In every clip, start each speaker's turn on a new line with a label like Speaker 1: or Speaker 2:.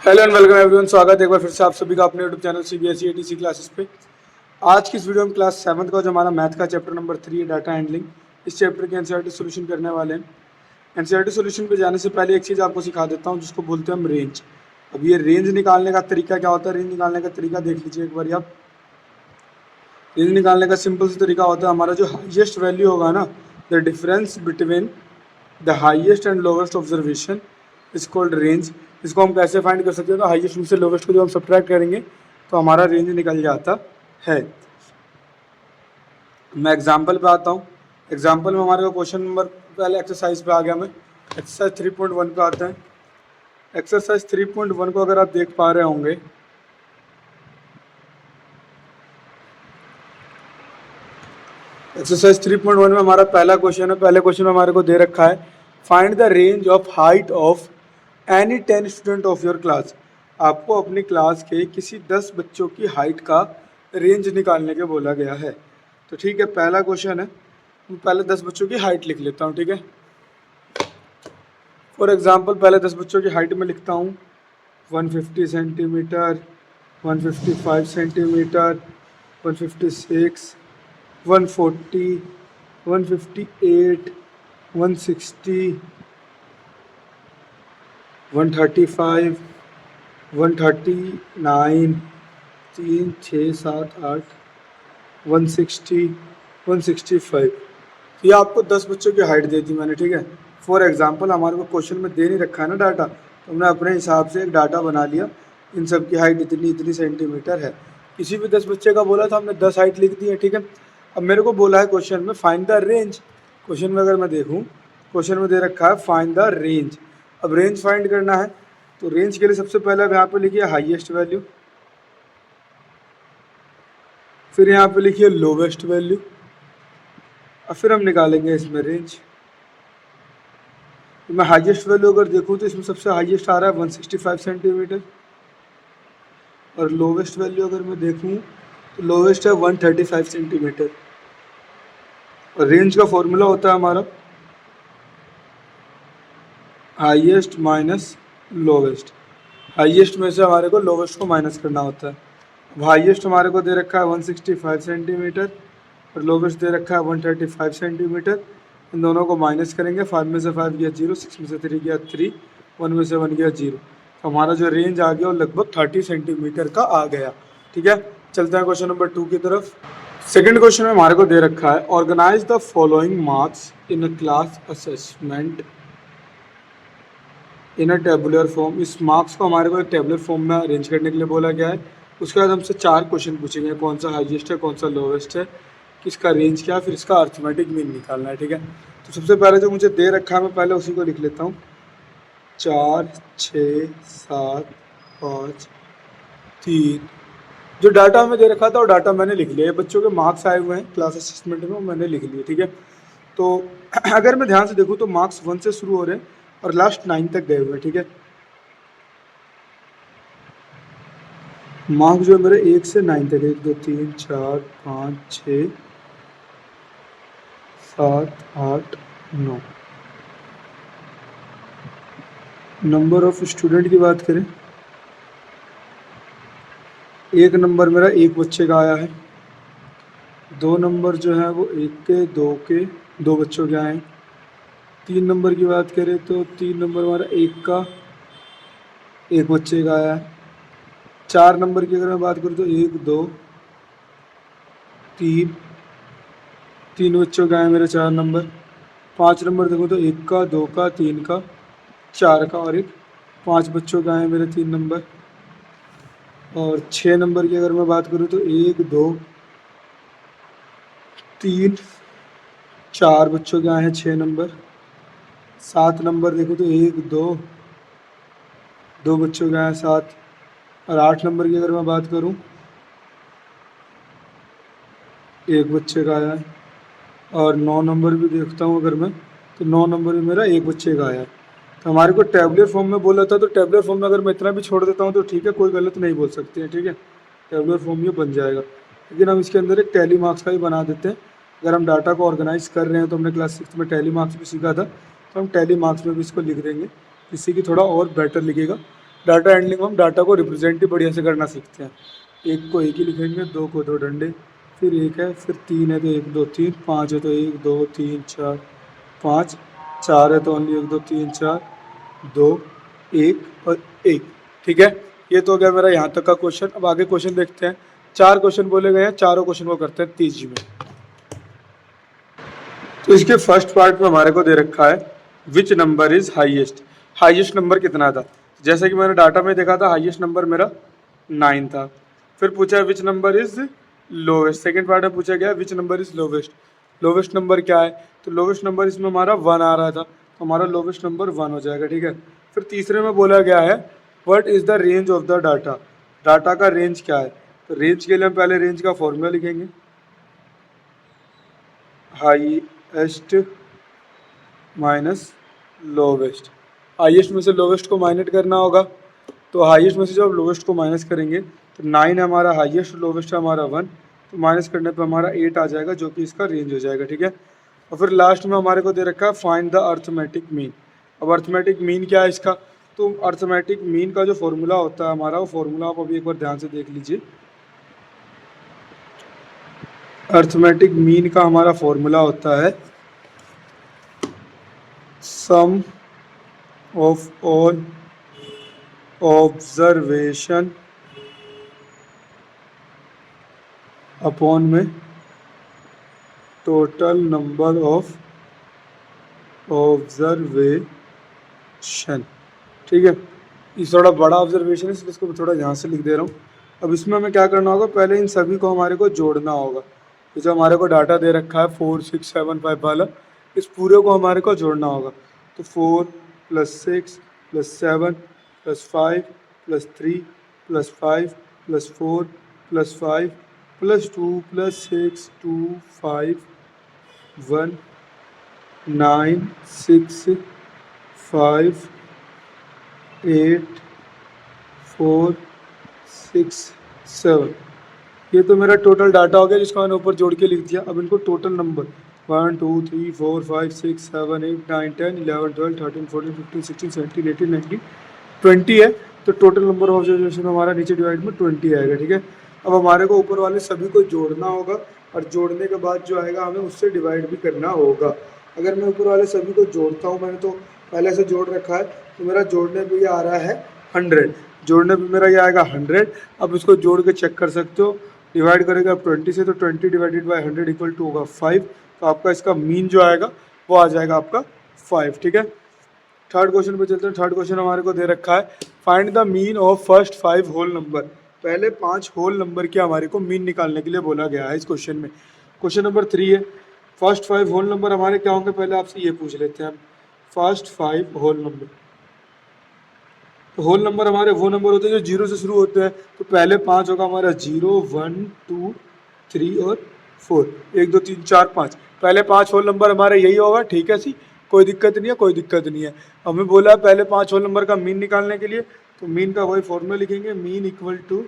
Speaker 1: Hello and welcome everyone. स्वागत है एक बार फिर से आप सभी का अपने YouTube channel CBSE ATC classes पे। आज की इस वीडियो में क्लास 7th का जो हमारा मैथ का चैप्टर नंबर 3 है, डाटा हैंडलिंग, इस चैप्टर के एनसीईआरटी सोल्यूशन करने वाले हैं। एनसीईआरटी सोल्यूशन पे जाने से पहले एक चीज़ आपको सिखा देता हूँ जिसको बोलते हैं हम रेंज। अब ये रेंज निकालने का तरीका क्या होता है, रेंज निकालने का तरीका देख लीजिए एक बार आप। रेंज निकालने का सिंपल सा तरीका होता है, हमारा जो हाईएस्ट वैल्यू होगा ना, the difference between the highest and lowest observation is called range. इसको हम कैसे फाइंड कर सकते हैं, तो हाईएस्ट में से लोवेस्ट को जब हम सब्ट्रैक्ट करेंगे तो हमारा रेंज निकल जाता है। मैं एग्जांपल पे आता हूँ। एग्जांपल में हमारे को क्वेश्चन नंबर पहले एक्सरसाइज पे आ गया, मैं एक्सरसाइज 3.1 पे आते हैं। एक्सरसाइज 3.1 को अगर आप देख पा रहे होंगे, एक्सरसाइज 3.1 में हमारा पहला क्वेश्चन है। पहले क्वेश्चन में हमारे को दे रखा है, find the range of height of any 10 student of your class. आपको अपनी क्लास के किसी 10 बच्चों की हाइट का रेंज निकालने के बोला गया है। तो ठीक है, पहला क्वेश्चन है, मैं पहले 10 बच्चों की हाइट लिख लेता हूँ। ठीक है, फॉर एग्जांपल पहले 10 बच्चों की हाइट में लिखता हूँ 150 सेंटीमीटर, 155 सेंटीमीटर, 156, 140, 158, 160, 135, 139, 3, 6, 7, 8, 160, 165। ये आपको 10 बच्चों की हाइट दे दी मैंने। ठीक है, फॉर एग्जांपल हमारे को क्वेश्चन में दे नहीं रखा है ना डाटा, तो हमने अपने हिसाब से एक डाटा बना लिया, इन सब की हाइट इतनी इतनी सेंटीमीटर है। किसी भी 10 बच्चे का बोला था, हमने 10 हाइट लिख दी है। ठीक है, अब मेरे को बोला है क्वेश्चन में फाइंड द रेंज। क्वेश्चन में अगर मैं देखूँ, क्वेश्चन में दे रखा है फाइंड द रेंज। अब रेंज फाइंड करना है, तो रेंज के लिए सबसे पहले अब यहाँ पे लिखिए हाईएस्ट वैल्यू, फिर यहाँ पे लिखिए लोवेस्ट वैल्यू, और फिर हम निकालेंगे इसमें रेंज। तो मैं हाईएस्ट वैल्यू अगर देखूँ तो इसमें सबसे हाईएस्ट आ रहा है 165 सेंटीमीटर, और लोवेस्ट वैल्यू अगर मैं देखूँ तो लोवेस्ट है 135 सेंटीमीटर। और रेंज का फॉर्मूला होता है हमारा हाईएस्ट माइनस लोवेस्ट। हाईएस्ट में से हमारे को लोवेस्ट को माइनस करना होता है। अब हाईएस्ट हमारे को दे रखा है 165 सेंटीमीटर और लोवेस्ट दे रखा है 135 सेंटीमीटर। इन दोनों को माइनस करेंगे, 5 में से 5 गया 0, 6 में से 3 गया 3, 1 में से 1 गया 0। तो हमारा जो रेंज आ गया वो लगभग 30 सेंटीमीटर का आ गया। ठीक है, चलते हैं क्वेश्चन नंबर 2 की तरफ। सेकंड क्वेश्चन में हमारे को दे रखा है, organise the following marks in a class assessment in a tabular form. इस मार्क्स को हमारे को एक टेबुलर फॉर्म में अरेंज करने के लिए बोला गया है। उसके बाद हमसे 4 क्वेश्चन पूछेंगे, कौन सा हाईएस्ट है, कौन सा लोवेस्ट है, किसका रेंज क्या है, फिर इसका अर्थमेटिक मीन निकालना है। ठीक है, तो सबसे पहले जो मुझे दे रखा है मैं पहले उसी को लिख लेता हूँ। 4, 6, 7, 5, 3। जो डाटा हमें दे रखा था वो डाटा मैंने लिख लिया। बच्चों के मार्क्स आए हुए हैं क्लास असेसमेंट में, वो मैंने लिख लिए। ठीक है, तो अगर मैं ध्यान से देखूँ तो मार्क्स 1 से शुरू हो रहे हैं और लास्ट 9 तक गए हुए हैं। ठीक है, मार्क्स जो है मेरे 1 से 9 तक, 1, 2, 3, 4, 5, 6, 7, 8, 9। नंबर ऑफ स्टूडेंट की बात करें, 1 नंबर मेरा 1 बच्चे का आया है। 2 नंबर जो है वो 1 के 2 बच्चों के आए हैं। 3 नंबर की बात करें तो 3 नंबर हमारा 1 का 1 बच्चे का आया है। 4 नंबर की अगर मैं बात करूँ तो 1, 2, 3 बच्चों का आए मेरे 4 नंबर। 5 नंबर देखो तो 1 का 2 का 3 का 4 का और 1, 5 बच्चों का आए मेरे 3 नंबर। और 6 नंबर की अगर मैं बात करूँ तो 1, 2, 3, 4 बच्चों के आए हैं 6 नंबर। 7 नंबर देखो तो 1, 2 बच्चों के आए हैं 7। और 8 नंबर की अगर मैं बात करूँ, 1 बच्चे का आया है। और 9 नंबर भी देखता हूँ अगर मैं, तो 9 नंबर भी मेरा 1 बच्चे का आया है। तो हमारे को टेबुलर फॉर्म में बोला था, तो टेबुलर फॉर्म में अगर मैं इतना भी छोड़ देता हूँ तो ठीक है, कोई गलत नहीं बोल सकते हैं। ठीक है, टेबुलर फॉर्म ये बन जाएगा। लेकिन हम इसके अंदर एक टैली मार्क्स का भी बना देते हैं। अगर हम डाटा को ऑर्गेनाइज कर रहे हैं तो हमने क्लास 6 में टैली मार्क्स भी सीखा था, तो हम टैली मार्क्स में भी इसको लिख देंगे, जिससे कि थोड़ा और बेटर लिखेगा। डाटा हैंडलिंग में हम डाटा को रिप्रेजेंट ही बढ़िया से करना सीखते हैं। एक को एक ही लिखेंगे, दो को दो डंडे, फिर एक है, फिर तीन है तो एक दो तीन, पाँच है तो एक दो तीन चार पाँच, चार है तो ओनली एक दो तीन चार, दो, एक और एक। ठीक है, ये तो हो गया मेरा यहाँ तक का क्वेश्चन। अब आगे क्वेश्चन देखते हैं। 4 क्वेश्चन बोले गए हैं, चारों क्वेश्चन को करते हैं तेजी में। तो इसके फर्स्ट पार्ट में हमारे को दे रखा है which number is highest. Highest number कितना था? जैसे कि मैंने डाटा में देखा था हाईएस्ट नंबर मेरा 9 था। फिर पूछा है which number is lowest. Second part में पूछा गया which number is lowest. Lowest number क्या है? तो लोवेस्ट नंबर इसमें हमारा 1 आ रहा था, तो हमारा लोवेस्ट नंबर 1 हो जाएगा। ठीक है, फिर तीसरे में बोला गया है what is the range of the data. Data का रेंज क्या है? तो रेंज के लिए हम पहले रेंज का फॉर्मूला लिखेंगे, हाईएस्ट माइनस लोवेस्ट। हाईएस्ट में से लोवेस्ट को माइनस करना होगा, तो हाईएस्ट में से जब लोवेस्ट को माइनस करेंगे तो 9 है हमारा हाईएस्ट, लोवेस्ट है हमारा 1, तो माइनस करने पे हमारा 8 आ जाएगा जो कि इसका रेंज हो जाएगा। ठीक है, और फिर लास्ट में हमारे को दे रखा है फाइंड द अर्थमेटिक मीन। अब अर्थमेटिक मीन क्या है इसका? तो अर्थमेटिक मीन का जो फॉर्मूला होता है हमारा, वो फॉर्मूला आप अभी एक बार ध्यान से देख लीजिए। अर्थमेटिक मीन का हमारा फॉर्मूला होता है सम ऑफ ऑल ऑब्जर्वेशन अपॉन में टोटल नंबर ऑफ ऑब्जर्वेशन। ठीक है, ये थोड़ा बड़ा ऑब्जर्वेशन है इसलिए इसको मैं थोड़ा यहाँ से लिख दे रहा हूँ। अब इसमें हमें क्या करना होगा, पहले इन सभी को हमारे को जोड़ना होगा। तो जो हमारे को डाटा दे रखा है 4 6 7 5 वाला, इस पूरे को हमारे को जोड़ना होगा। तो 4 + 6 + 7 + 5 + 3 + 5 + 4 + 5 + 2 + 6 2 5 1 9 6 5 8 4 6 7। ये तो मेरा टोटल डाटा हो गया जिसको मैंने ऊपर जोड़ के लिख दिया। अब इनको टोटल नंबर 1 2 3 4 5 6 7 8 9 10 11 12 13 14 15 16 17 18 19 20 है। तो टोटल नंबर ऑफ ऑब्जर्वेशन हमारा नीचे डिवाइड में 20 आएगा। ठीक है, अब हमारे को ऊपर वाले सभी को जोड़ना होगा और जोड़ने के बाद जो आएगा हमें उससे डिवाइड भी करना होगा। अगर मैं ऊपर वाले सभी को जोड़ता हूँ, मैंने तो पहले से जोड़ रखा है, तो मेरा जोड़ने पे ये आ रहा है 100। जोड़ने पे मेरा ये आएगा 100। अब इसको जोड़ के चेक कर सकते हो, डिवाइड करेगा आप 20 से, तो 20 डिवाइडेड बाई 100 इक्वल टू होगा 5। तो आपका इसका मीन जो आएगा वो आ जाएगा आपका 5। ठीक है, थर्ड क्वेश्चन पे चलते हैं। थर्ड क्वेश्चन हमारे को दे रखा है find the mean of first 5 whole number. पहले 5 होल नंबर के हमारे को मीन निकालने के लिए बोला गया है इस क्वेश्चन में। क्वेश्चन नंबर 3 है फर्स्ट 5 होल नंबर हमारे क्या होंगे, पहले आपसे ये पूछ लेते हैं हम। फर्स्ट 5 होल नंबर, तो होल नंबर हमारे वो नंबर होते हैं जो 0 से शुरू होते हैं। तो पहले 5 होगा हमारा 0 1 2 3 और 4, 1 2 3 4 5। पहले 5 होल नंबर हमारे यही होगा। ठीक है सी, कोई दिक्कत नहीं है, कोई दिक्कत नहीं है। हमें बोला है पहले 5 होल नंबर का मीन निकालने के लिए, तो मीन का वही फॉर्मूला लिखेंगे, mean equal to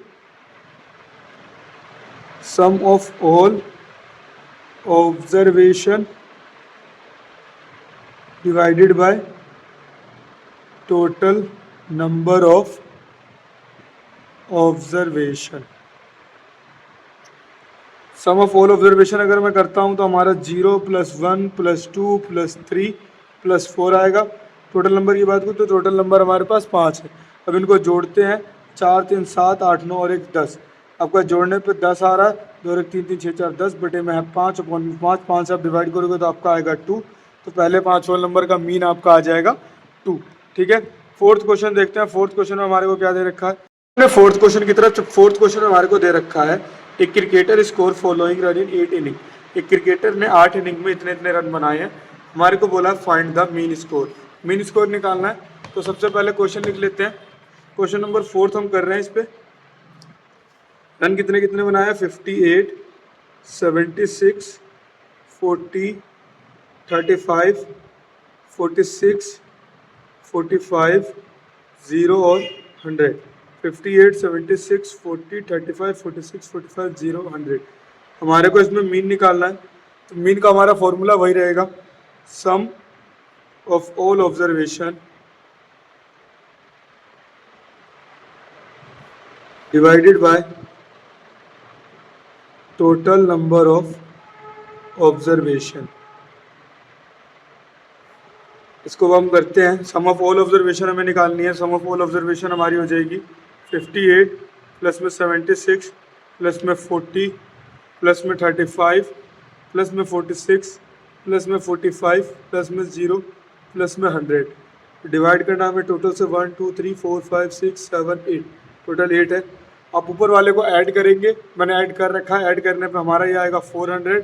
Speaker 1: sum of all observation divided by total number of observation. Sum of all observation अगर मैं करता हूं तो हमारा 0 + 1 + 2 + 3 + 4 आएगा। टोटल नंबर की बात करूँ तो टोटल नंबर हमारे पास 5 है। अब इनको जोड़ते हैं, 4 3 7 8 9 और 1 10। आपका जोड़ने पे 10 आ रहा है, 2 1 3 3 6 4 10 बटे में है 5 अपॉन 5। 5 से आप डिवाइड करोगे तो आपका आएगा 2। तो पहले 5 होल नंबर का मीन आपका आ जाएगा 2। ठीक है, फोर्थ क्वेश्चन देखते हैं। फोर्थ क्वेश्चन में हमारे को क्या दे रखा है, फोर्थ क्वेश्चन की तरफ। फोर्थ क्वेश्चन में हमारे को दे रखा है एक cricketer score following run in 8 inning. एक क्रिकेटर ने 8 इनिंग में इतने इतने रन बनाए हैं। हमारे को बोला find the mean score. Mean score निकालना है, तो सबसे पहले क्वेश्चन लिख लेते हैं। क्वेश्चन नंबर 4 हम कर रहे हैं। इस पे रन कितने कितने बनाए हैं, 58 76 40 35 46 45 0 और 100। 58 76 40 35 46 45 0 100। हमारे को इसमें मीन निकालना है, तो मीन का हमारा फॉर्मूला वही रहेगा, sum of all observation divided by total number of observation. इसको हम करते हैं, सम ऑफ ऑल ऑब्जर्वेशन हमें निकालनी है। सम ऑफ ऑल ऑब्जर्वेशन हमारी हो जाएगी 58 प्लस में 76 प्लस में 40 प्लस में 35 प्लस में 46 प्लस में 45 प्लस में 0 प्लस में 100। डिवाइड करना हमें टोटल से 1 2 3 4 5 6 7 8, टोटल 8 है। आप ऊपर वाले को ऐड करेंगे, मैंने ऐड कर रखा है। ऐड करने पे हमारा ये आएगा 400।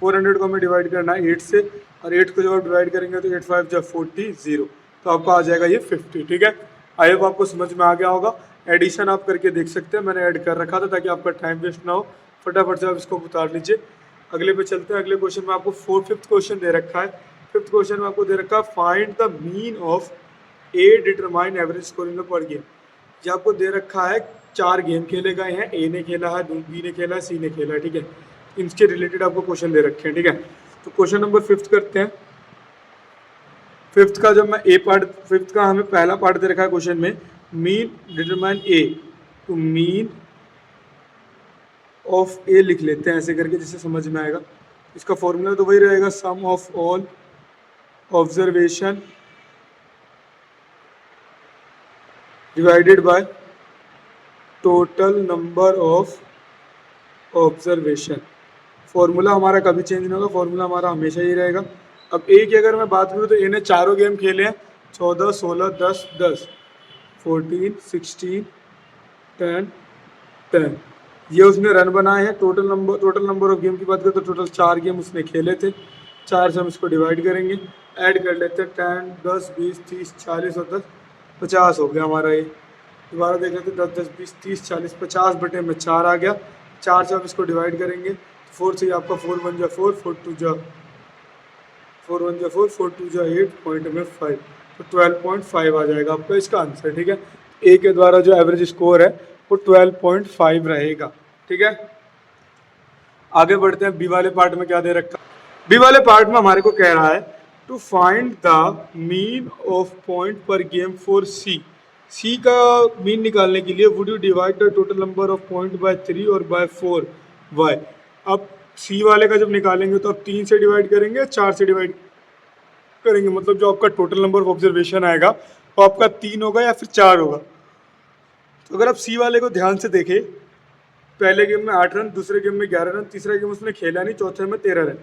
Speaker 1: 400 को हमें डिवाइड करना है 8 से, और 8 को जब आप डिवाइड करेंगे तो 8 5 जब 40 0, तो आपको आ जाएगा ये 50। ठीक है, आई होप आपको समझ में आ गया होगा। एडिशन आप करके देख सकते हैं, मैंने ऐड कर रखा था ताकि आपका टाइम वेस्ट ना हो। फटाफट से आप इसको उतार लीजिए। अगले पे चलते हैं। अगले क्वेश्चन में आपको फिफ्थ क्वेश्चन दे रखा है। फिफ्थ क्वेश्चन में आपको दे रखा है find the mean of A determine average score in the पर गेम। ये आपको दे रखा है 4 गेम खेले गए हैं, ए ने खेला है, बी ने खेला है, सी ने खेला है। ठीक है, इनके रिलेटेड आपको क्वेश्चन दे रखे हैं। ठीक है, तो क्वेश्चन नंबर 5 करते हैं। फिफ्थ का जब मैं फिफ्थ का हमें पहला पार्ट दे रखा है क्वेश्चन में, मीन डिटरमाइन ए, तो मीन ऑफ ए लिख लेते हैं ऐसे करके जिससे समझ में आएगा। इसका फॉर्मूला तो वही रहेगा, sum of all observation divided by total number of observation. Formula हमारा कभी चेंज नहीं होगा, फॉर्मूला हमारा हमेशा ही रहेगा। अब ए की अगर मैं बात करूँ तो ए ने चारों गेम खेले हैं, 14 16 10 10 14 16 10 10। ये उसने रन बनाए हैं। टोटल नंबर ऑफ गेम की बात करें तो टोटल 4 गेम उसने खेले थे। 4 से हम इसको डिवाइड करेंगे, ऐड कर लेते हैं 10 10 20 30 40 और 10 50 हो गया हमारा। ये दोबारा देख लेते हैं, 10 10 20 30 40 50 बटे में 4 आ गया। 4 से आप इसको डिवाइड करेंगे, 4 से आपका 4 1 जा 4 4 2 जा 4 1 जा 4 4 2 जा 8 पॉइंट में 5, तो 12.5 आ जाएगा आपका इसका आंसर। ठीक है, ए के द्वारा जो एवरेज स्कोर है वो 12.5 रहेगा। ठीक है, आगे बढ़ते हैं। बी वाले पार्ट में क्या दे रखा है। बी वाले पार्ट में हमारे को कह रहा है to find the mean of point per game for C. C का मीन निकालने के लिए would you divide the total number of point by 3 और बाय 4 वाई। अब सी वाले का जब निकालेंगे तो आप 3 से डिवाइड करेंगे, 4 से डिवाइड करेंगे, मतलब जो आपका टोटल नंबर ऑफ ऑब्जर्वेशन आएगा वो आपका 3 होगा या फिर 4 होगा। तो अगर आप सी वाले को ध्यान से देखें, पहले गेम में 8 रन, दूसरे गेम में 11 रन, तीसरा गेम उसने खेला नहीं, चौथे में 13 रन।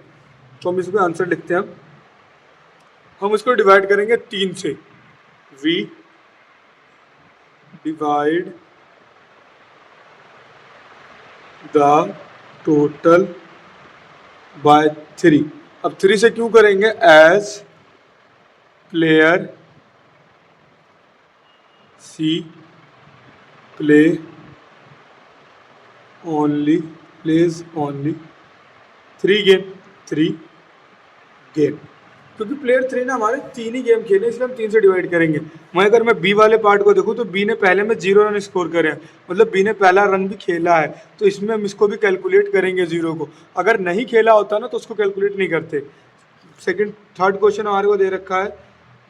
Speaker 1: तो हम इसमें आंसर लिखते हैं। हम उसको डिवाइड करेंगे 3 से, we divide the total by 3। अब 3 से क्यों करेंगे, as player C plays only 3 game, क्योंकि प्लेयर 3 ने हमारे 3 ही गेम खेले, इसलिए हम 3 से डिवाइड करेंगे। मैं अगर मैं बी वाले पार्ट को देखूँ तो बी ने पहले में 0 रन स्कोर करे हैं, मतलब बी ने पहला रन भी खेला है, तो इसमें हम इसको भी कैलकुलेट करेंगे 0 को। अगर नहीं खेला होता ना तो उसको कैलकुलेट नहीं करते। थर्ड क्वेश्चन हमारे को दे रखा है,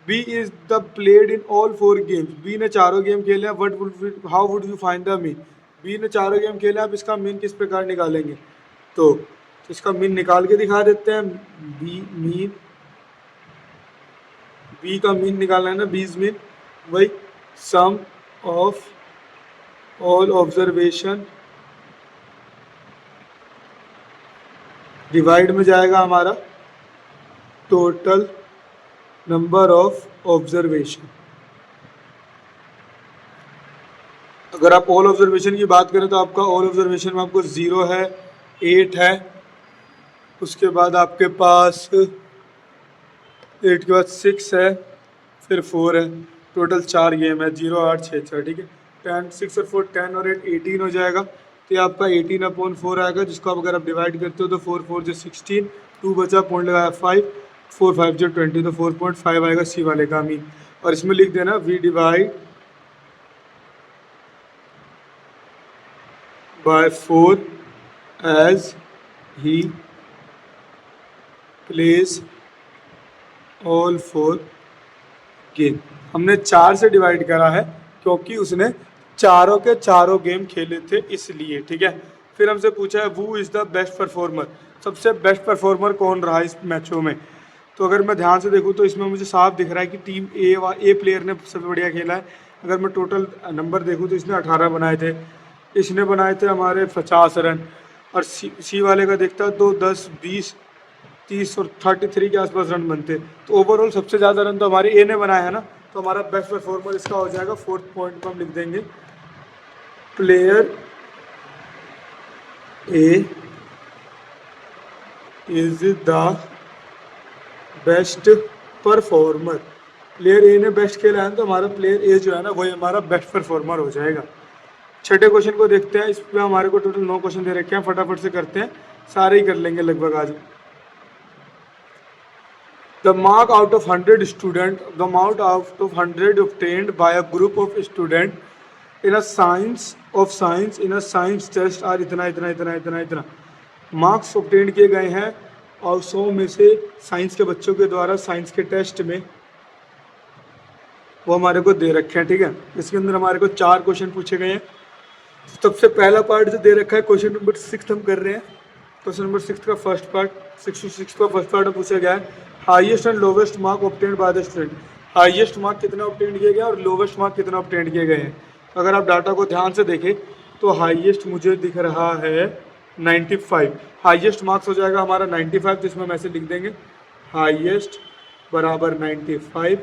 Speaker 1: B is the played in all 4 games. B ने चारों गेम खेले हैं, how would you find the mean. B ने चारों गेम खेले, आप इसका मीन किस प्रकार निकालेंगे, तो इसका मीन निकाल के दिखा देते हैं। बी का मीन निकालना है ना, बीज मीन वही sum of all observation divide में जाएगा हमारा टोटल नंबर ऑफ ऑब्जर्वेशन। अगर आप ऑल ऑब्जर्वेशन की बात करें तो आपका ऑल ऑब्जर्वेशन में आपको 0 है, 8 है, उसके बाद आपके पास 8 के बाद 6 है, फिर 4 है, टोटल 4 गेम है, 0 8 6 6। ठीक है, 10 6 और 4 10 और 8 18 हो जाएगा। तो ये आपका 18/4 आएगा, जिसको आप अगर आप डिवाइड करते हो तो 4 4 जो 16, 2 बचा, पॉइंट लगाया 5, 4 5 जो 20, तो 4.5 आएगा सी वाले का मीन। और इसमें लिख देना we divide by 4 as he plays all 4 game. हमने 4 से डिवाइड करा है क्योंकि उसने चारों के चारों गेम खेले थे इसलिए, ठीक है। फिर हमसे पूछा है वू इज़ द बेस्ट परफॉर्मर, सबसे बेस्ट परफॉर्मर कौन रहा इस मैचों में। तो अगर मैं ध्यान से देखूँ तो इसमें मुझे साफ दिख रहा है कि टीम ए प्लेयर ने सबसे बढ़िया खेला है। अगर मैं टोटल नंबर देखूँ तो इसने 18 बनाए थे, इसने बनाए थे हमारे 50 रन, और सी वाले का देखता तो 10, 20, 30 और 33 के आसपास रन बनते। तो ओवरऑल सबसे ज़्यादा रन तो हमारे ए ने बनाया है ना, तो हमारा बेस्ट परफॉर्मर इसका हो जाएगा। फोर्थ पॉइंट पर हम लिख देंगे player A is the best performer. Player ए ने बेस्ट खेला है तो हमारा प्लेयर ए जो है ना वही हमारा बेस्ट परफॉर्मर हो जाएगा। छठे क्वेश्चन को देखते हैं। इसमें हमारे को टोटल 9 क्वेश्चन दे रखे हैं, फटाफट से करते हैं, सारे ही कर लेंगे लगभग आज। The mark out of 100 student, the mark out of 100 obtained by a group of student in a science test are इतना मार्क्स obtained किए गए हैं और 100 में से साइंस के बच्चों के द्वारा साइंस के टेस्ट में, वो हमारे को दे रखे हैं, ठीक है। इसके अंदर हमारे को 4 क्वेश्चन पूछे गए हैं। सबसे पहला पार्ट जो दे रखा है क्वेश्चन नंबर 6 हम कर रहे हैं। क्वेश्चन नंबर 6 का फर्स्ट पार्ट, 66 का फर्स्ट पार्ट में पूछा गया है highest and lowest mark obtained by the student. Highest mark कितना ऑब्टेन्ड किए गए और लोवेस्ट मार्क कितना ऑब्टेन्ड किए गए हैं। अगर आप डाटा को ध्यान से देखें तो हाईएस्ट मुझे दिख रहा है 95, हाईएस्ट मार्क्स हो जाएगा हमारा 95, तो इसमें हम ऐसे लिख देंगे हाईएस्ट बराबर 95।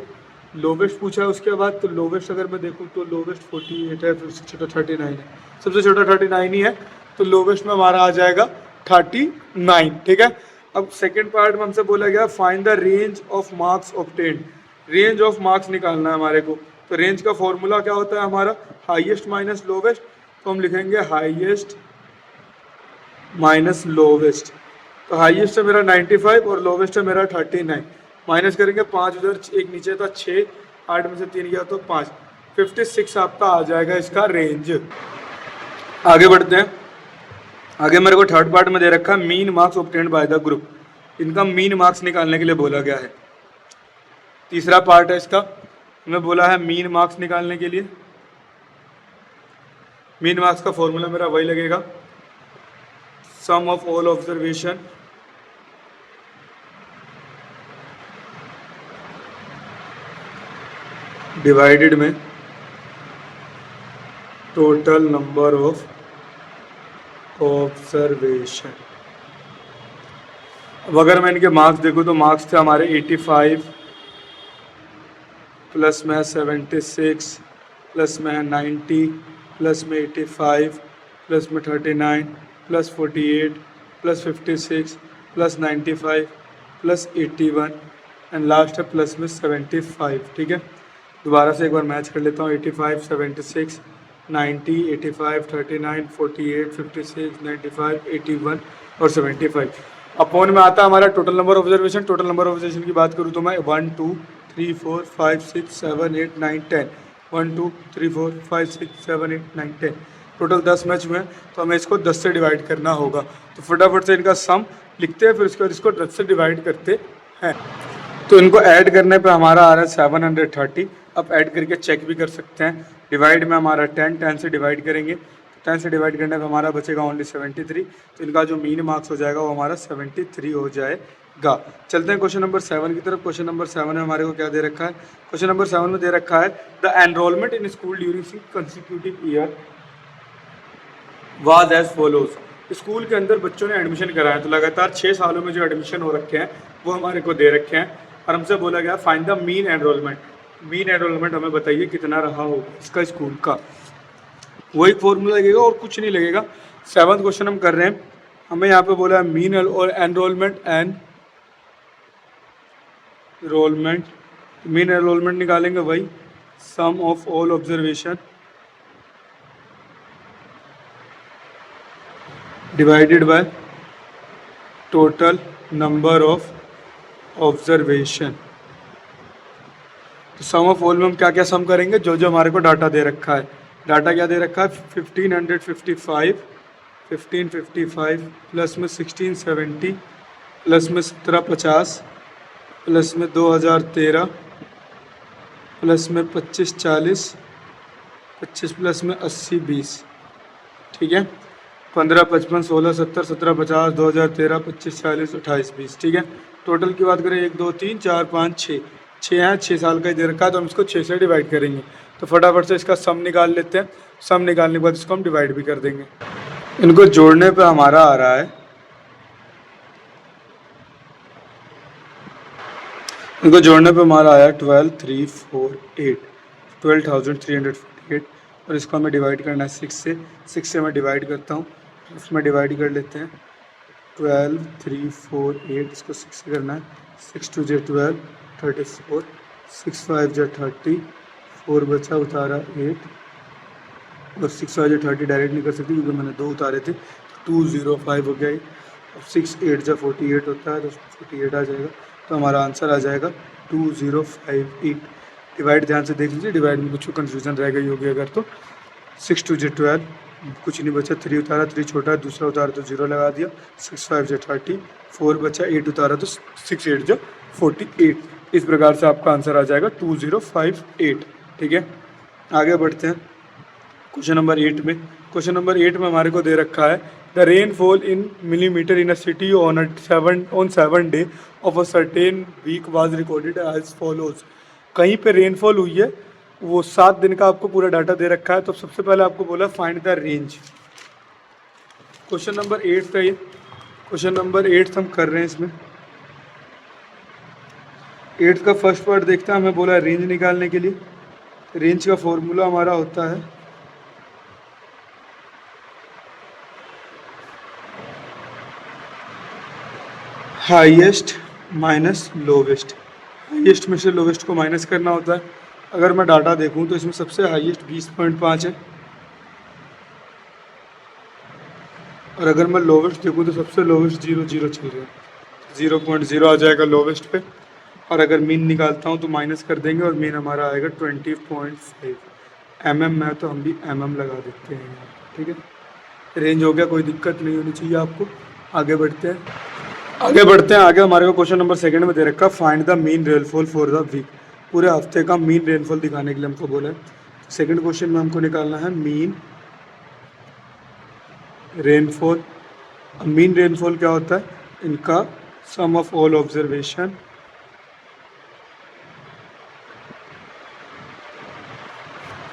Speaker 1: लोवेस्ट पूछा है उसके बाद, तो लोवेस्ट अगर मैं देखूँ तो लोवेस्ट 48 है, फिर छोटा 39 है, सबसे छोटा 39 ही है, तो लोवेस्ट में हमारा आ जाएगा 39, ठीक है। अब सेकंड पार्ट में हमसे बोला गया find the range of marks obtained. Range of marks निकालना है हमारे को। तो रेंज का फॉर्मूला क्या होता है हमारा, हाईएस्ट माइनस लोवेस्ट। तो हम लिखेंगे हाईएस्ट माइनस लोवेस्ट। तो हाईएस्ट है मेरा 95 और लोवेस्ट है मेरा 39। माइनस करेंगे 5 उधर, एक नीचे था 6, 8 में से 3 गया तो 5, 56 आपका आ जाएगा इसका रेंज। आगे बढ़ते हैं। आगे मेरे को थर्ड पार्ट में दे रखा है mean marks obtained by the group. इनका मीन मार्क्स निकालने के लिए बोला गया है। तीसरा पार्ट है इसका, हमें बोला है मीन मार्क्स निकालने के लिए। मीन मार्क्स का फॉर्मूला मेरा वही लगेगा, सम ऑफ ऑल ऑब्जर्वेशन डिवाइडेड में टोटल नंबर ऑफ ऑब्जर्वेशन। अब अगर मैं इनके मार्क्स देखूँ तो मार्क्स थे हमारे 85 प्लस में 76 प्लस में 90 प्लस में 85 प्लस में 39 plus 48 plus 56 plus 95 plus 81 and last है प्लस में 75, ठीक है। दोबारा से एक बार मैच कर लेता हूँ। 85, 76, 90, 85, 39, 48, 56, 95, 81 और 75। अपॉन में आता है हमारा total number of observation. Total number of observation की बात करूँ तो मैं 1 2 3 4 5 6 7 8 9 10, 1 2 3 4 5 6 7 8 9 10, टोटल 10 मैच में। तो हमें इसको 10 से डिवाइड करना होगा। तो फटाफट से इनका सम लिखते हैं, फिर उसके बाद इसको 10 से डिवाइड करते हैं। तो इनको ऐड करने पे हमारा आ रहा है 730। अब ऐड करके चेक भी कर सकते हैं। डिवाइड में हमारा 10 से डिवाइड करेंगे, 10 से डिवाइड करने पे हमारा बचेगा ओनली 73। तो इनका जो मीन मार्क्स हो जाएगा वो हमारा 73 हो जाएगा। चलते हैं क्वेश्चन नंबर 7 की तरफ। क्वेश्चन नंबर 7 में हमारे को क्या दे रखा है। क्वेश्चन नंबर 7 में दे रखा है the enrolment in school during 6 consecutive year was as follows. School के अंदर बच्चों ने एडमिशन कराया, तो लगातार 6 सालों में जो एडमिशन हो रखे हैं वो हमारे को दे रखे हैं। और हमसे बोला गया find the mean enrolment. Mean enrolment हमें बताइए कितना रहा होगा इसका स्कूल का। वही फॉर्मूला लगेगा और कुछ नहीं लगेगा। 7th क्वेश्चन हम कर रहे हैं। हमें यहाँ पे बोला है मीन और एनरोलमेंट मीन एनरोलमेंट निकालेंगे वही sum of all observation divided by total number of observation. तो सम ऑफ ऑल में हम क्या क्या सम करेंगे, जो जो हमारे को डाटा दे रखा है। डाटा क्या दे रखा है 1555 प्लस में 1670 प्लस में 1750 प्लस में 2013 प्लस में 2540 25 प्लस में 80 20, ठीक है। 15 55 16 70 17 50 2013 25 40 28 20, ठीक है। टोटल की बात करें 1 2 3 4 5 6, 6 है, 6 साल का ही दे रखा है, तो हम इसको 6 से डिवाइड करेंगे। तो फटाफट से इसका सम निकाल लेते हैं। सम निकालने के बाद इसको हम डिवाइड भी कर देंगे। इनको जोड़ने पे हमारा आ रहा है, इनको जोड़ने पे हमारा आया 12,348, 12,348, और इसको हमें डिवाइड करना है 6 से। 6 से मैं डिवाइड करता हूँ, उसमें डिवाइड कर लेते हैं। 12,348 इसको 6 से करना है। 6 2 जे 12 34, 6 5 जे 30, 4 बचा उतारा 8, और 6 5 जे 30 डायरेक्ट नहीं कर सकती क्योंकि मैंने 2 उतारे थे। 205 हो गया। अब 6 8 जा 48 होता है, तो 48 आ जाएगा। तो हमारा आंसर आ जाएगा 2058। डिवाइड ध्यान से देख लीजिए, डिवाइड में कुछ कन्फ्यूजन रह गई होगी अगर तो। 6 2 जे 12, कुछ नहीं बचा, 3 उतारा, 3 छोटा है, दूसरा उतारा तो 0 लगा दिया। 6 5 जे 30, 4 बचा, 8 उतारा तो 6 8 जा 48। इस प्रकार से आपका आंसर आ जाएगा 2058, ठीक है। आगे बढ़ते हैं क्वेश्चन नंबर 8 में। क्वेश्चन नंबर 8 में हमारे को दे रखा है the rainfall in millimetre in a city on 7 day of a certain week was recorded as follows. कहीं पे रेनफॉल हुई है, वो 7 दिन का आपको पूरा डाटा दे रखा है। तो सबसे पहले आपको बोला find the range. Question number 8 का ये क्वेश्चन नंबर 8 हम कर रहे हैं। इसमें 8 का फर्स्ट पार्ट देखते हैं। हमें बोला रेंज निकालने के लिए। रेंज का फॉर्मूला हमारा होता है हाईएस्ट माइनस लोवेस्ट। हाईएस्ट में से लोवेस्ट को माइनस करना होता है। अगर मैं डाटा देखूं तो इसमें सबसे हाईएस्ट 20.5 है, और अगर मैं लोवेस्ट देखूं तो सबसे लोवेस्ट 0.0 चल रहा है, 0.0 आ जाएगा लोवेस्ट पे। और अगर मीन निकालता हूं तो माइनस कर देंगे, और मीन हमारा आएगा 20.5। mm में तो हम भी mm लगा देते हैं, ठीक है। रेंज हो गया, कोई दिक्कत नहीं होनी चाहिए आपको। आगे बढ़ते हैं। आगे हमारे को क्वेश्चन नंबर 2 में दे रखा find the mean rainfall for the week. पूरे हफ्ते का मीन रेनफॉल दिखाने के लिए हमको बोला है। सेकंड क्वेश्चन में हमको निकालना है मीन रेनफॉल। मीन रेनफॉल क्या होता है? इनका sum of all observation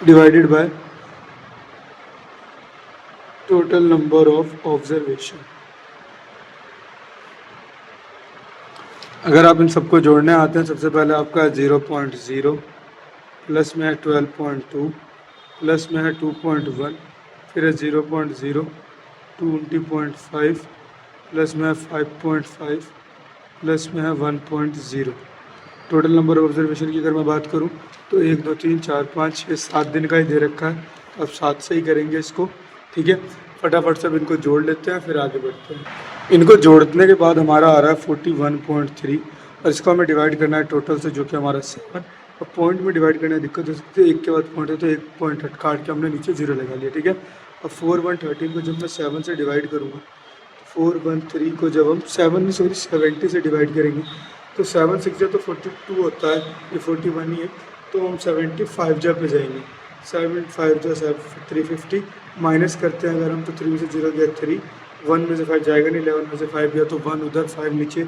Speaker 1: divided by total number of observation. अगर आप इन सबको जोड़ने आते हैं, सबसे पहले आपका 0.0 प्लस में है 12.2 प्लस में है 2.1, फिर है 0.0 20.5 प्लस में है 5.5 प्लस में है 1.0। टोटल नंबर ऑफ ऑब्जर्वेशन की अगर मैं बात करूं तो 1 2 3 4 5 6 7 दिन का ही दे रखा है। अब 7 से ही करेंगे इसको, ठीक है। फटाफट से इनको जोड़ लेते हैं, फिर आगे बढ़ते हैं। इनको जोड़ने के बाद हमारा आ रहा है 41.3, और इसको हमें डिवाइड करना है टोटल से, जो कि हमारा 7। अब पॉइंट में डिवाइड करने में दिक्कत हो सकती है, एक के बाद पॉइंट है तो एक पॉइंट हट काट के हमने नीचे 0 लगा लिया, ठीक है। अब 4113 को जब मैं 7 से डिवाइड करूँगा, 413 को जब हम 70 से डिवाइड करेंगे तो 7 6 जा तो 42 होता है, ये 41 ही है। तो हम 75 जा पे जाएंगे। 75 जा 350 माइनस करते हैं अगर हम, तो 3 में से 0 गया 3, 1 में से 5 जाएगा नहीं, 11 में से 5 गया तो 1 उधर, 5 नीचे,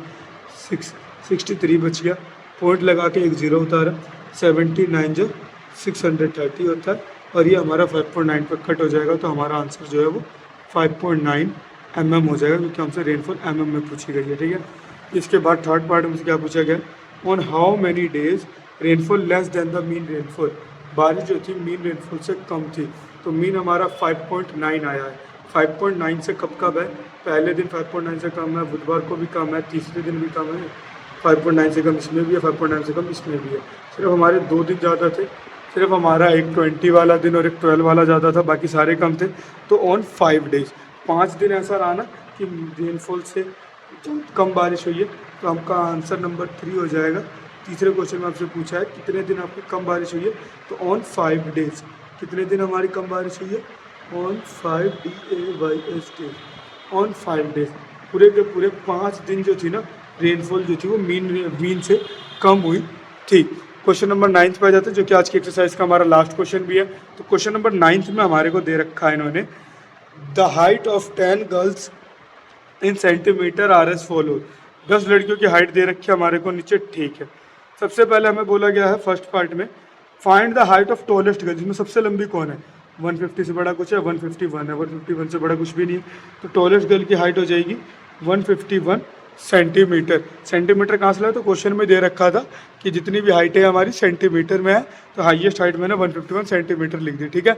Speaker 1: 63 बच गया। पॉइंट लगा के एक 0 उतारा, 79 जो 630 होता है, और ये हमारा 5.9 पर कट हो जाएगा। तो हमारा आंसर जो है वो 5.9 mm हो जाएगा, क्योंकि हमसे रेनफॉल mm में पूछी गई है, ठीक है। इसके बाद थर्ड पार्ट में क्या पूछा गया, on how many days rainfall less than the mean rainfall. बारिश जो थी मीन रेनफॉल से कम थी, तो मीन हमारा 5.9 आया है। 5.9 से कब है? पहले दिन 5.9 से कम है, बुधवार को भी कम है, तीसरे दिन भी कम है। 5.9 से कम इसमें भी है, 5.9 से कम इसमें भी है। सिर्फ हमारे 2 दिन ज़्यादा थे, सिर्फ हमारा एक 20 वाला दिन और एक 12 वाला ज़्यादा था, बाकी सारे कम थे। तो ऑन 5 डेज, 5 दिन ऐसा रहा ना कि रेनफॉल से कम बारिश हुई है, तो आपका आंसर नंबर 3 हो जाएगा। तीसरे क्वेश्चन में आपसे पूछा है कितने दिन आपकी कम बारिश हुई है, तो ऑन 5 डेज। कितने दिन हमारी कम बारिश हुई है? On 5 DAYS days, on 5 days. पूरे के पूरे 5 दिन जो थी ना रेनफॉल जो थी वो मीन से कम हुई थी। क्वेश्चन नंबर 9 पे आ जाते हैं, जो कि आज की एक्सरसाइज का हमारा लास्ट क्वेश्चन भी है। तो क्वेश्चन नंबर 9 में हमारे को दे रखा है इन्होंने, the height of 10 girls in centimetre R S follow. 10 लड़कियों की हाइट दे रखी है हमारे को नीचे, ठीक है। सबसे पहले हमें बोला गया है फर्स्ट पार्ट में, find the height of tallest girl, जिसमें सबसे लंबी कौन है। 150 से बड़ा कुछ है, 151 है, 151 से बड़ा कुछ भी नहीं है, तो टॉलेस्ट गर्ल की हाइट हो जाएगी 151 सेंटीमीटर। सेंटीमीटर कहाँ से लाया, तो क्वेश्चन में दे रखा था कि जितनी भी हाइट है हमारी सेंटीमीटर में है, तो हाईएस्ट हाइट मैंने 151 सेंटीमीटर लिख दी, ठीक है।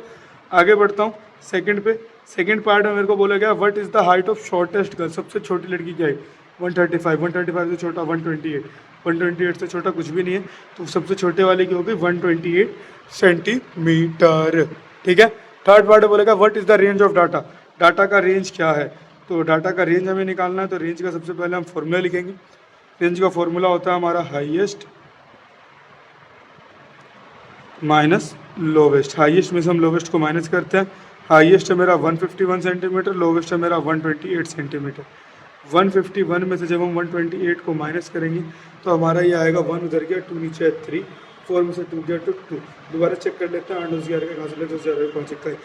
Speaker 1: आगे बढ़ता हूँ सेकंड पे। सेकंड पार्ट में मेरे को बोला गया, what is the height of shortest girl, सबसे छोटी लड़की की हाइट 135, 135 से छोटा 128, 128 से छोटा कुछ भी नहीं है, तो सबसे छोटे वाले की होगी 128 सेंटीमीटर, ठीक है। थर्ड पार्ट में बोलेगा, what is the range of data, data का रेंज क्या है। तो डाटा का रेंज हमें निकालना है, तो रेंज का सबसे पहले हम फॉर्मूला लिखेंगे। रेंज का फॉर्मूला होता है हमारा हाईएस्ट माइनस लोवेस्ट। हाईएस्ट में से हम लोवेस्ट को माइनस करते हैं। हाईएस्ट है मेरा 151 सेंटीमीटर, लोवेस्ट है मेरा 128 सेंटीमीटर। 151 में से जब हम 128 को माइनस करेंगे तो हमारा ये आएगा 1 उधर गया, 2 नीचे है 3, 4 में से 2 गया तो 2। दोबारा चेक कर लेते हैं, 8 10 11 कहाँ से ले 10 11 कौन चेक करें,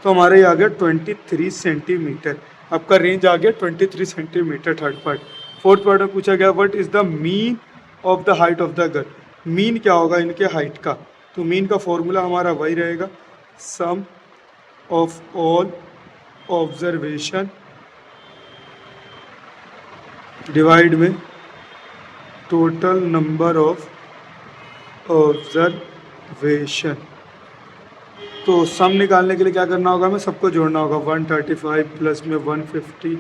Speaker 1: तो हमारा ये आ गया 23 सेंटीमीटर। आपका रेंज आ गया 23 centimetre third part. Fourth part में पूछा गया, what is the mean of the height of the girl, mean क्या होगा इनके हाइट का। तो मीन का फॉर्मूला हमारा वही रहेगा, sum of all observation divide में टोटल नंबर ऑफ ऑब्जर्वेशन। तो सम निकालने के लिए क्या करना होगा, हमें सबको जोड़ना होगा। 135 प्लस में 150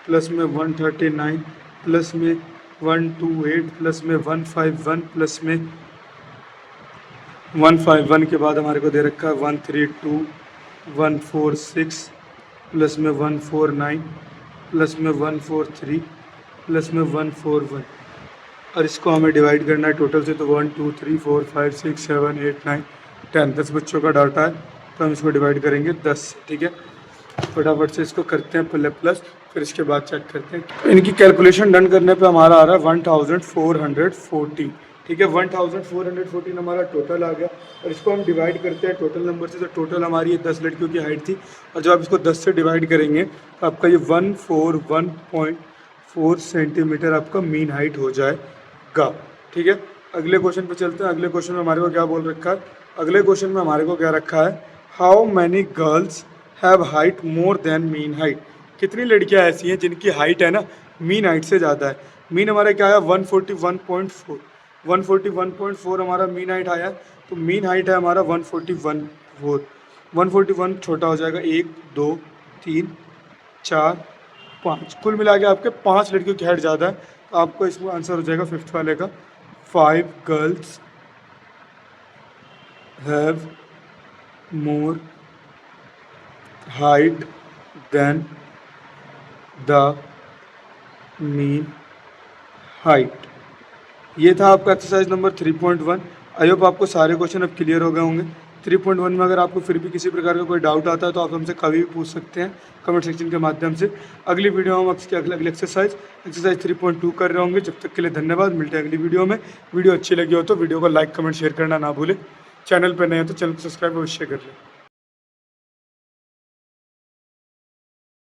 Speaker 1: प्लस में 139 प्लस में 128 प्लस में 151 प्लस में 151 के बाद हमारे को दे रखा है 132 146 प्लस में 149 प्लस में 143 प्लस में 141, और इसको हमें डिवाइड करना है टोटल से, तो 1 2 3 4 5 6 7 8 9 10, 10 बच्चों का डाटा है, तो हम इसको डिवाइड करेंगे 10 से, ठीक है। फटाफट से इसको करते हैं प्लस, फिर इसके बाद चेक करते हैं। इनकी कैलकुलेशन डन करने पे हमारा आ रहा है 1440, ठीक है। 1414 हमारा टोटल आ गया, और इसको हम डिवाइड करते हैं टोटल नंबर से, तो टोटल हमारी ये 10 लड़कियों की हाइट थी, और जब आप इसको 10 से डिवाइड करेंगे तो आपका ये 141.4 सेंटीमीटर आपका मीन हाइट हो जाएगा, ठीक है। अगले क्वेश्चन पे चलते हैं। अगले क्वेश्चन में हमारे को क्या बोल रखा है, अगले क्वेश्चन में हमारे को क्या रखा है, how many girls have height more than mean height, कितनी लड़कियां ऐसी हैं जिनकी हाइट है ना मीन हाइट से ज़्यादा है। मीन हमारा क्या है 141.4, 141.4 हमारा मीन हाइट आया, तो मीन हाइट है हमारा 141.4, 141 छोटा हो जाएगा 1 2 3 4 5, कुल मिला के आपके 5 लड़कियों की हाइट ज़्यादा है, तो आपको इसमें आंसर हो जाएगा फिफ्थ वाले का, 5 girls have more height than the mean height. ये था आपका एक्सरसाइज नंबर 3.1। आई होप आपको सारे क्वेश्चन अब क्लियर हो गए होंगे। 3.1 में अगर आपको फिर भी किसी प्रकार का कोई डाउट आता है तो आप हमसे कभी भी पूछ सकते हैं कमेंट सेक्शन के माध्यम से। अगली वीडियो में हम इसकी अगली एक्सरसाइज 3.2 कर रहे होंगे। जब तक के लिए धन्यवाद, मिलते हैं अगली वीडियो में। वीडियो अच्छी लगी हो तो वीडियो को लाइक कमेंट शेयर करना ना भूलें। चैनल पर नए हो तो चैनल को सब्सक्राइब अवश्य कर लें।